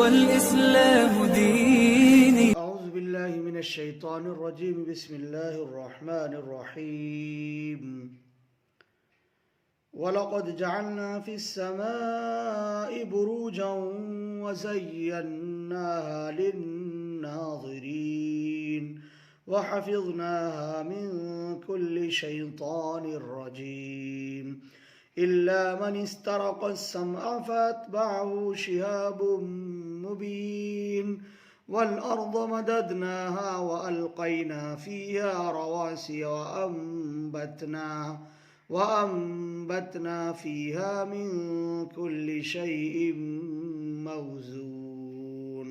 والإسلام ديني. أعوذ بالله من الشيطان الرجيم. بسم الله الرحمن الرحيم. وَلَقَدْ جَعَلْنَا فِي السَّمَاءِ بُرُوجًا وَزَيَّنَّاهَا لِلنَّاظِرِينَ وَحَفِظْنَاهَا مِنْ كُلِّ شَيْطَانٍ رَجِيمٍ إِلَّا مَنِ اسْتَرَقَ السَّمْعَ فَأَتْبَعَهُ شِهَابٌ مُبِينٌ وَالْأَرْضَ مَدَدْنَاهَا وَأَلْقَيْنَا فِيهَا رَوَاسِيَ وَأَنبَتْنَا فِيهَا مِنْ كُلِّ شَيْءٍ مَوْزُونٍ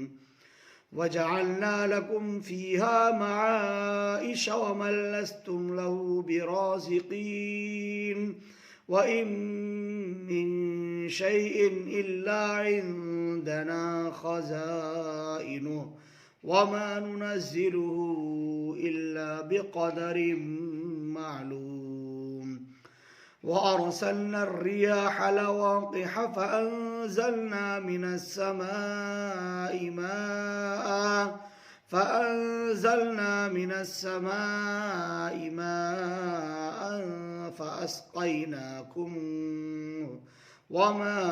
وَجَعَلْنَا لَكُمْ فِيهَا مَعَائِشَ وَمَنْ لَسْتُمْ لَهُ بِرَازِقِينَ وَإِنْ مِنْ شَيْءٍ إِلَّا عِنْدَنَا خَزَائِنُهُ وَمَا نُنَزِّلُهُ إِلَّا بِقَدَرٍ معلوم وَأَرْسَلْنَا الرِّيَاحَ لَوَاقِحَ فَأَنْزَلْنَا مِنَ السَّمَاءِ مَاءً فَأَسْقَيْنَاكُمُوهُ وَمَا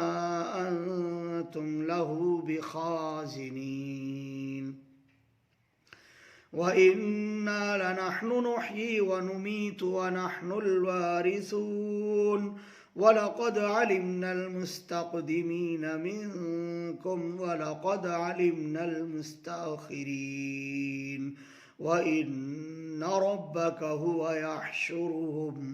أَنْتُمْ لَهُ بِخَازِنِينَ وَإِنَّا لَنَحْنُ نُحْيِي وَنُمِيتُ وَنَحْنُ الْوَارِثُونَ وَلَقَدْ عَلِمْنَا الْمُسْتَقْدِمِينَ مِنْكُمْ وَلَقَدْ عَلِمْنَا الْمُسْتَأْخِرِينَ وَإِنَّ رَبَّكَ هُوَ يَحْشُرُهُمْ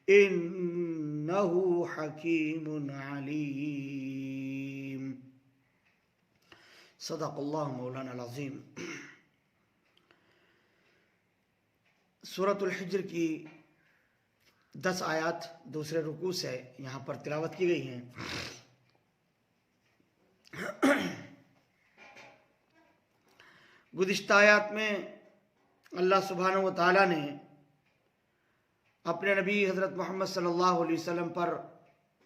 إِنَّهُ حَكِيمٌ عَلِيمٌ. صدق اللہ مولانا العظیم. سورۃ الحجر کی 10 آیات دوسرے رکوع سے یہاں پر تلاوت کی گئی ہیں. گزشتہ آیات میں اللہ سبحانہ و تعالیٰ نے اپنے نبی حضرت محمد صلی اللہ علیہ وسلم پر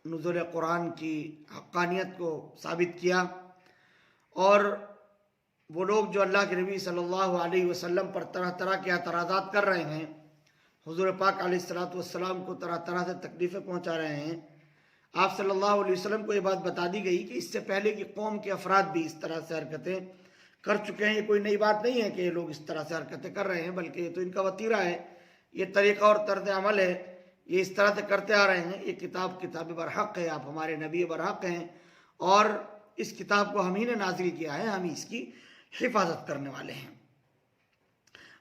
نزول قرآن کی حقانیت کو ثابت کیا، اور وہ لوگ جو اللہ کے نبی صلی اللہ علیہ وسلم پر طرح طرح کے اعتراضات کر رہے ہیں، حضور پاک علیہ السلام کو طرح طرح سے تکلیفیں پہنچا رہے ہیں، آپ صلی اللہ علیہ وسلم کو یہ بات بتا دی گئی کہ اس سے پہلے کی قوم کے افراد بھی اس طرح سے حرکتیں کر چکے ہیں. یہ کوئی نئی بات نہیں ہے کہ یہ لوگ اس طرح سے حرکتیں کر رہے ہیں، بلکہ یہ تو ان کا وتیرہ ہے، یہ طریقہ اور طرز عمل ہے، یہ اس طرح سے کرتے آ رہے ہیں. یہ کتاب برحق ہے، آپ ہمارے نبی برحق ہیں، اور اس کتاب کو ہم ہی نے نازل کیا ہے، ہم ہی اس کی حفاظت کرنے والے ہیں.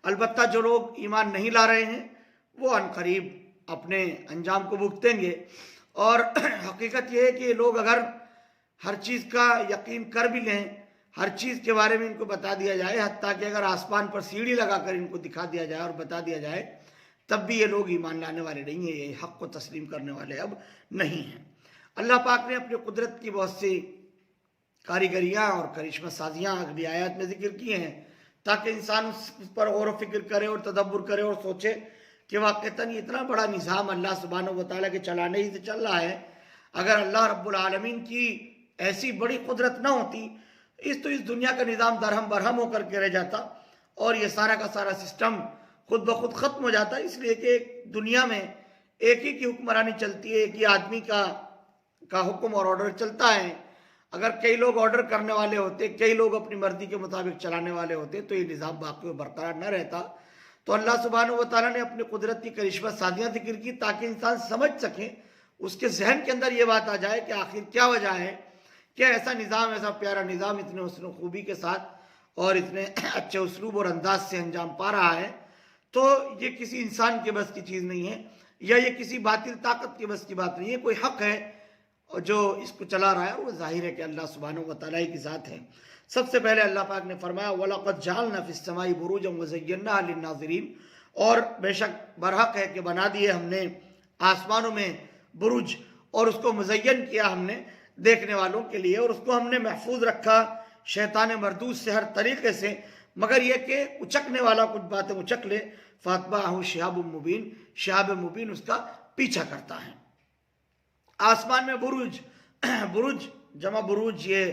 البتہ جو لوگ ایمان نہیں لا رہے ہیں وہ عنقریب اپنے انجام کو بھگتیں گے. اور حقیقت یہ ہے کہ لوگ اگر ہر چیز کا یقین کر بھی لیں، ہر چیز کے بارے میں ان کو بتا دیا جائے، حتیٰ کہ اگر آسمان پر سیڑھی لگا کر ان کو دکھا دیا جائے اور بتا دیا جائے، تب بھی یہ لوگ ایمان لانے والے نہیں ہیں، یہ حق کو تسلیم کرنے والے اب نہیں ہیں. اللہ پاک نے اپنی قدرت کی بہت سی کاریگریاں اور کرشمہ سازیاں اگلی آیات میں ذکر کی ہیں، تاکہ انسان اس پر غور و فکر کرے اور تدبر کرے اور سوچے کہ واقعتاً یہ اتنا بڑا نظام اللہ سبحانہ و تعالیٰ کے چلانے ہی سے چل رہا ہے. اگر اللہ رب العالمین کی ایسی بڑی قدرت نہ ہوتی تو اس دنیا کا نظام درہم برہم ہو کر کے رہ جاتا، اور یہ سارا کا سارا سسٹم خود بخود ختم ہو جاتا. اس لیے کہ دنیا میں ایک ہی کی حکمرانی چلتی ہے، ایک ہی آدمی کا حکم اور آرڈر چلتا ہے. اگر کئی لوگ آرڈر کرنے والے ہوتے، کئی لوگ اپنی مرضی کے مطابق چلانے والے ہوتے، تو یہ نظام باقی و برقرار نہ رہتا. تو اللہ سبحانہ و تعالیٰ نے اپنی قدرت کی کرشمہ سازیاں ذکر کی تاکہ انسان سمجھ سکے، اس کے ذہن کے اندر یہ بات آ جائے کہ آخر کیا وجہ ہے کہ ایسا نظام، ایسا پیارا نظام اتنے حسن و خوبی کے ساتھ اور اتنے اچھے اسلوب اور انداز سے انجام پا رہا ہے. تو یہ کسی انسان کے بس کی چیز نہیں ہے، یا یہ کسی باطل طاقت کے بس کی بات نہیں ہے. کوئی حق ہے جو اس کو چلا رہا ہے، وہ ظاہر ہے کہ اللہ سبحانہ و تعالیٰ کی ذات ہے. سب سے پہلے اللہ پاک نے فرمایا وَلَقَدْ جَعَلْنَا فِي السَّمَاءِ بُرُوجًا وَزَيَّنَّاهَا لِلنَّاظِرِينَ، اور بے شک برحق ہے کہ بنا دیے ہم نے آسمانوں میں برج، اور اس کو مزین کیا ہم نے دیکھنے والوں کے لیے، اور اس کو ہم نے محفوظ رکھا شیطان مردود سے ہر طریقے سے، مگر یہ کہ اچکنے والا کچھ باتیں اچک لے. فَأَتْبَعَهُ شِهَابٌ مُبِينٌ، شہاب مبین اس کا پیچھا کرتا ہے. آسمان میں برج جمع بروج، یہ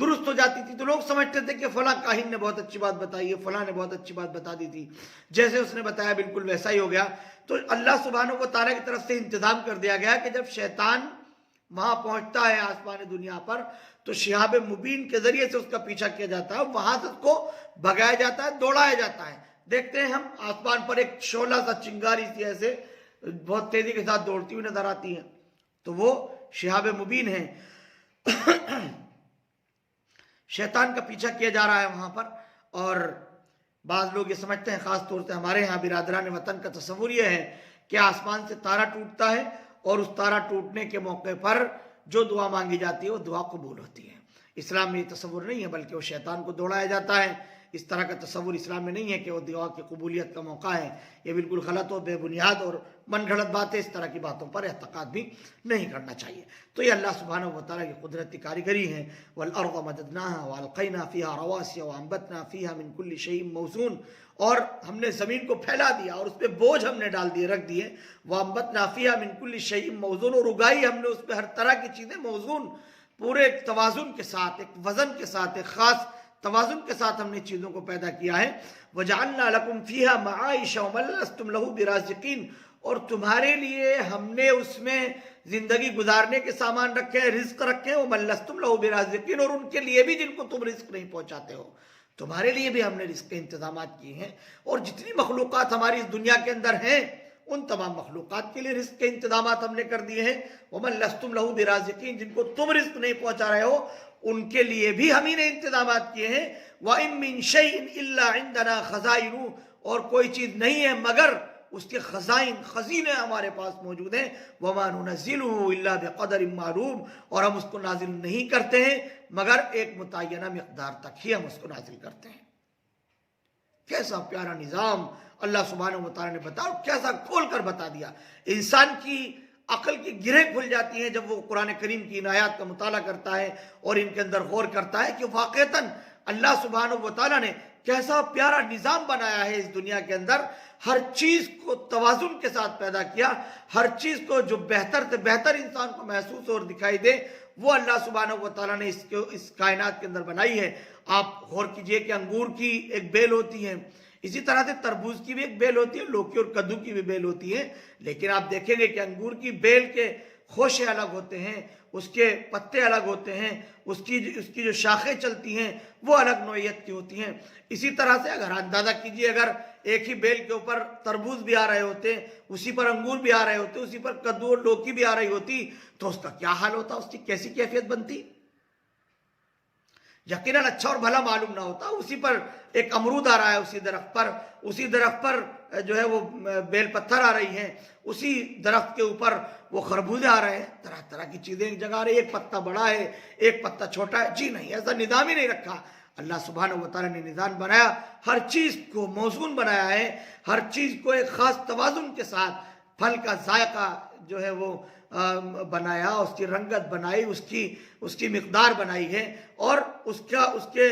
درست ہو جاتی تھی تو لوگ سمجھتے تھے کہ فلاں کاہن نے بہت اچھی بات بتائی ہے، فلاں نے بہت اچھی بات بتا دی تھی، جیسے اس نے بتایا بالکل ویسا ہی ہو گیا۔ تو اللہ سبحانہ و تعالیٰ کی طرف سے انتظام کر دیا گیا کہ جب شیطان وہاں پہنچتا ہے آسمان دنیا پر تو شہاب مبین کے ذریعے سے اس کا پیچھا کیا جاتا ہے، وہاں سے اس کو بھگایا جاتا ہے، دوڑایا جاتا ہے۔ دیکھتے ہیں ہم آسمان پر ایک شعلہ سا چنگاری سی ایسے بہت تیزی کے ساتھ دوڑتی ہوئی نظر آتی ہے، تو وہ شہاب مبین ہے۔ شیطان کا پیچھا کیا جا رہا ہے وہاں پر، اور بعض لوگ یہ سمجھتے ہیں، خاص طور سے ہمارے ہاں برادران وطن کا تصور یہ ہے کہ آسمان سے تارا ٹوٹتا ہے اور اس تارا ٹوٹنے کے موقع پر جو دعا مانگی جاتی ہے وہ دعا قبول ہوتی ہے۔ اسلام میں یہ تصور نہیں ہے، بلکہ وہ شیطان کو دوڑایا جاتا ہے۔ اس طرح کا تصور اسلام میں نہیں ہے کہ وہ دعا کی قبولیت کا موقع ہے۔ یہ بالکل غلط اور بے بنیاد اور من گھڑت بات ہے، اس طرح کی باتوں پر اعتقاد بھی نہیں کرنا چاہیے۔ تو یہ اللہ سبحانہ و تعالیٰ کی قدرتی کاریگری ہے۔ وَالْأَرْضَ مَدَدْنَاهَا وَأَلْقَيْنَا فِيهَا رَوَاسِيَ وَأَنبَتْنَا فِيهَا مِنْ كُلِّ شَيْءٍ مَوْزُونٍ، اور ہم نے زمین کو پھیلا دیا اور اس پہ بوجھ ہم نے ڈال دیے، رکھ دیے۔ وَأَنبَتْنَا فِيهَا مِنْ كُلِّ شَيْءٍ مَوْزُونٍ، اور اگائی ہم نے اس پہ ہر طرح کی چیزیں موزون، پورے ایک توازن کے ساتھ، ایک وزن کے ساتھ، ایک خاص توازن کے ساتھ ہم نے چیزوں کو پیدا کیا ہے۔ وَجَعَلْنَا لَكُمْ فِيهَا مَعَائِشَ وَمَن لَّسْتُمْ لَهُ بِرَازِقِينَ، اور تمہارے لیے ہم نے اس میں زندگی گزارنے کے سامان رکھے ہیں، رزق رکھے ہیں۔ وَمَن لَّسْتُمْ لَهُ بِرَازِقِينَ، اور ان کے لیے بھی جن کو تم رزق نہیں پہنچاتے ہو، تمہارے لیے بھی ہم نے رزق کے انتظامات کیے ہیں۔ اور جتنی مخلوقات ہماری اس دنیا کے اندر ہیں ان تمام مخلوقات کے لیے رزق کے انتظامات ہم نے کر دیے ہیں۔ وَمَن لَّسْتُمْ لَهُ بِرَازِقِينَ، جن کو تم رزق نہیں پہنچا رہے ہو ان کے لیے بھی ہم ہی نے انتظامات کیے ہیں۔ وَإِن مِّن شَيْءٍ إِلَّا عِندَنَا خَزَائِنُهُ، اور کوئی چیز نہیں ہے مگر اس کے خزائن، خزینے ہمارے پاس موجود ہیں۔ وَمَا نُنَزِّلُهُ إِلَّا بِقَدَرٍ مَّعْلُومٍ، اور ہم اس کو نازل نہیں کرتے ہیں مگر ایک متعینہ مقدار تک ہی ہم اس کو نازل کرتے ہیں۔ کیسا پیارا نظام اللہ سبحانہ و تعالیٰ نے بتایا، کیسا کھول کر بتا دیا۔ انسان کی عقل کی گرہیں کھل جاتی ہیں جب وہ قرآن کریم کی ان آیات کا مطالعہ کرتا ہے اور ان کے اندر غور کرتا ہے کہ واقعتاً اللہ سبحانہ و تعالیٰ نے کیسا پیارا نظام بنایا ہے اس دنیا کے اندر۔ ہر چیز کو توازن کے ساتھ پیدا کیا، ہر چیز کو جو بہتر سے بہتر انسان کو محسوس اور دکھائی دے وہ اللہ سبحانہ و تعالیٰ نے اس کائنات کے اندر بنائی ہے۔ آپ غور کیجئے کہ انگور کی ایک بیل ہوتی ہے، اسی طرح سے تربوز کی بھی ایک بیل ہوتی ہے، لوکی اور کدو کی بھی بیل ہوتی ہے، لیکن آپ دیکھیں گے کہ انگور کی بیل کے خوشے الگ ہوتے ہیں، اس کے پتے الگ ہوتے ہیں، اس کی جو شاخیں چلتی ہیں وہ الگ نوعیت کی ہوتی ہیں۔ اسی طرح سے اگر اندازہ کیجئے، اگر ایک ہی بیل کے اوپر تربوز بھی آ رہے ہوتے، اسی پر انگور بھی آ رہے ہوتے، اسی پر کدو اور لوکی بھی آ رہی ہوتی تو اس کا کیا حال ہوتا، اس کی کیسی کیفیت بنتی؟ یقیناً اچھا اور بھلا معلوم نہ ہوتا۔ اسی پر ایک امرود آ رہا ہے، اسی درخت پر جو ہے وہ بیل پتھر آ رہی ہیں، اسی درخت کے اوپر وہ خربوزے آ رہے ہیں، طرح طرح کی چیزیں ایک جگہ آ رہی ہیں، ایک پتا بڑا ہے ایک پتا چھوٹا ہے۔ جی نہیں، ایسا نظام ہی نہیں رکھا اللہ سبحانہ و تعالیٰ نے۔ نظام بنایا، ہر چیز کو موزون بنایا ہے، ہر چیز کو ایک خاص توازن کے ساتھ، پھل کا ذائقہ جو ہے وہ بنایا، اس کی رنگت بنائی، اس کی مقدار بنائی ہے، اور اس کے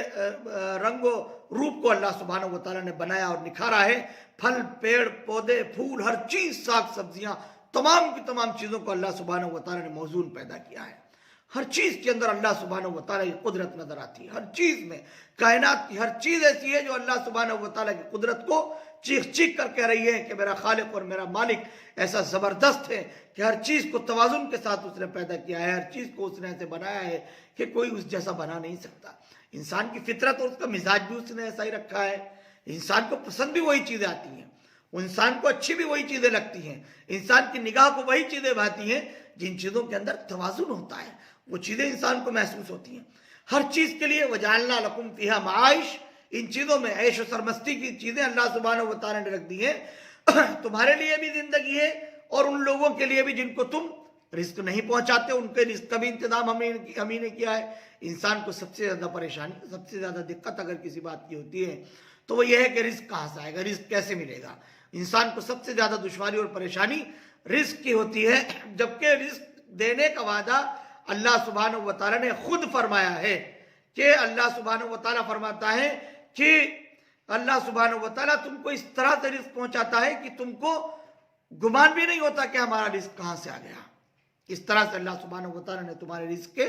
رنگ و روپ کو اللہ سبحانہ و تعالیٰ نے بنایا اور نکھارا ہے۔ پھل، پیڑ، پودے، پھول، ہر چیز، ساگ سبزیاں، تمام کی تمام چیزوں کو اللہ سبحانہ و تعالیٰ نے موزون پیدا کیا ہے۔ ہر چیز کے اندر اللہ سبحانہ و تعالیٰ کی قدرت نظر آتی ہے، ہر چیز میں، کائنات کی ہر چیز ایسی ہے جو اللہ سبحانہ و تعالیٰ کی قدرت کو چیخ چیخ کر کہہ رہی ہے کہ میرا خالق اور میرا مالک ایسا زبردست ہے کہ ہر چیز کو توازن کے ساتھ اس نے پیدا کیا ہے، ہر چیز کو اس نے ایسے بنایا ہے کہ کوئی اس جیسا بنا نہیں سکتا۔ انسان کی فطرت اور اس کا مزاج بھی اس نے ایسا ہی رکھا ہے، انسان کو پسند بھی وہی چیزیں آتی ہیں، انسان کو اچھی بھی وہی چیزیں لگتی ہیں، انسان کی نگاہ کو وہی چیزیں بھاتی ہیں جن چیزوں کے اندر توازن ہوتا ہے، وہ چیزیں انسان کو محسوس ہوتی ہیں۔ ہر چیز کے لیے وَجَعَلْنَا لَكُمْ فِيهَا مَعَائِشَ، ان چیزوں میں عیش و سرمستی کی چیزیں اللہ سبحانہ و تعالیٰ نے رکھ دی ہیں۔ تمہارے لیے بھی زندگی ہے اور ان لوگوں کے لیے بھی جن کو تم رزق نہیں پہنچاتے، ان کے رزق کا بھی انتظام ہم ہی نے کیا ہے۔ انسان کو سب سے زیادہ پریشانی، سب سے زیادہ دقت اگر کسی بات کی ہوتی ہے تو وہ یہ ہے کہ رزق کہاں سے آئے گا، رزق کیسے ملے گا۔ انسان کو سب سے زیادہ دشواری اور پریشانی رزق کی ہوتی ہے، جبکہ رزق دینے کا وعدہ اللہ سبحانہ و تعالیٰ نے خود فرمایا ہے کہ اللہ سبحانہ و تعالیٰ فرماتا ہے کہ اللہ سبحانہ و تعالیٰ تم کو اس طرح سے رزق پہنچاتا ہے کہ تم کو گمان بھی نہیں ہوتا کہ ہمارا رزق کہاں سے آ گیا۔ اس طرح سے اللہ سبحانہ و تعالیٰ نے تمہارے رزق کے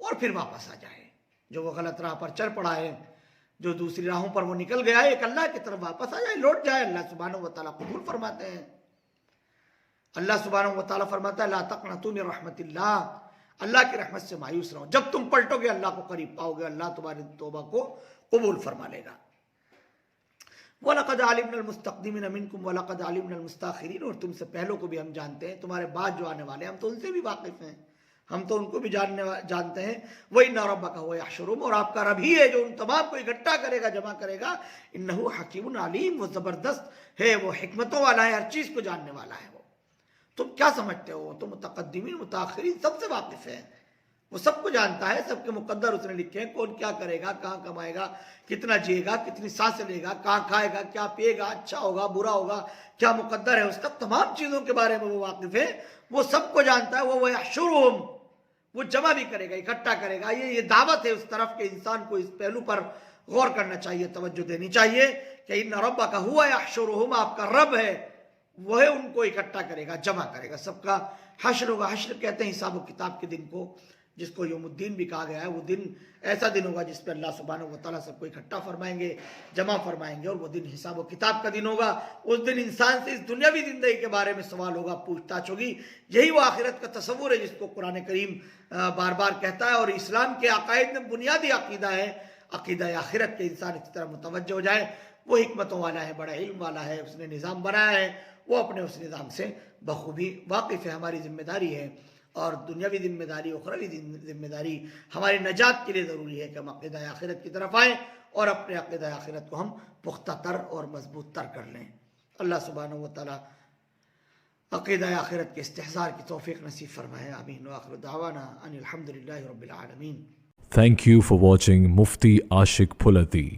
اور پھر واپس آ جائے. جو وہ غلط راہ پر چل پڑا ہے, جو دوسری راہوں پر وہ نکل گیا ہے, ایک اللہ کی طرف واپس آ جائے, لوٹ جائے. اللہ سبحانہ و تعالیٰ قبول فرماتے ہیں. اللہ سبحانہ و تعالیٰ فرماتا ہے لا تقنطوا من رحمت اللہ, اللہ کی رحمت سے مایوس رہو. جب تم پلٹو گے اللہ کو قریب پاؤ گے, اللہ تمہاری توبہ کو قبول فرما لے گا. وَلَقَدْ عَلِمْنَا الْمُسْتَقْدِمِينَ مِنْكُمْ وَلَقَدْ عَلِمْنَا الْمُسْتَأْخِرِينَ, اور تم سے پہلوں کو بھی ہم جانتے ہیں, تمہارے بعد جو آنے والے ہیں ہم تو ان سے بھی واقف ہیں, ہم تو ان کو بھی جانتے ہیں. وَإِنَّ رَبَّكَ هُوَ يَحْشُرُهُمْ, اور آپ کا رب ہی ہے جو ان تمام کو اکٹھا کرے گا, جمع کرے گا. إِنَّهُ حَكِيمٌ عَلِيمٌ, وہ زبردست ہے, وہ حکمتوں والا ہے, ہر چیز کو جاننے والا ہے. وہ تم کیا سمجھتے ہو, تم متقدمین متاخرین سب سے واقف ہے, وہ سب کو جانتا ہے, سب کے مقدر اس نے لکھے ہیں, کون کیا کرے گا, کہاں کمائے گا, کتنا جیے گا, کتنی سانسیں لے گا, کہاں کھائے گا, کیا پیے گا, اچھا ہوگا برا ہوگا, کیا مقدر ہے اس کا, تمام چیزوں کے بارے میں وہ واقف ہے, وہ سب کو جانتا ہے. وہ یحشرہم, وہ جمع بھی کرے گا, اکٹھا کرے گا. یہ دعوت ہے اس طرف کہ انسان کو اس پہلو پر غور کرنا چاہیے, توجہ دینی چاہیے کہ ان ربک ہوا یحشرہم, آپ کا رب ہے وہ ان کو اکٹھا کرے گا, جمع کرے گا, سب کا حشر ہوگا. حشر کہتے ہیں حساب و کتاب کے دن کو, جس کو یوم الدین بھی کہا گیا ہے. وہ دن ایسا دن ہوگا جس پہ اللہ سبحانہ و تعالیٰ سب کو اکٹھا فرمائیں گے, جمع فرمائیں گے, اور وہ دن حساب و کتاب کا دن ہوگا. اس دن انسان سے اس دنیاوی زندگی کے بارے میں سوال ہوگا, پوچھ تاچھ ہوگی. یہی وہ آخرت کا تصور ہے جس کو قرآن کریم بار بار کہتا ہے, اور اسلام کے عقائد میں بنیادی عقیدہ ہے عقیدہ آخرت کے. انسان اس طرح متوجہ ہو جائے, وہ حکمتوں والا ہے, بڑا علم والا ہے, اس نے نظام بنایا ہے, وہ اپنے اس نظام سے بخوبی واقف ہے. ہماری ذمہ داری ہے, اور دنیاوی ذمہ داری, اخروی ذمہ داری ہماری نجات کے لیے ضروری ہے کہ ہم عقیدہ آخرت کی طرف آئیں اور اپنے عقیدہ آخرت کو ہم پختہ تر اور مضبوط تر کر لیں. اللہ سبحانہ و تعالیٰ عقیدہ آخرت کے استحضار کی توفیق نصیب فرمائے. آمین. وآخر دعوانا ان الحمد للہ رب العالمین. Thank you for watching Mufti Ashik Phulati.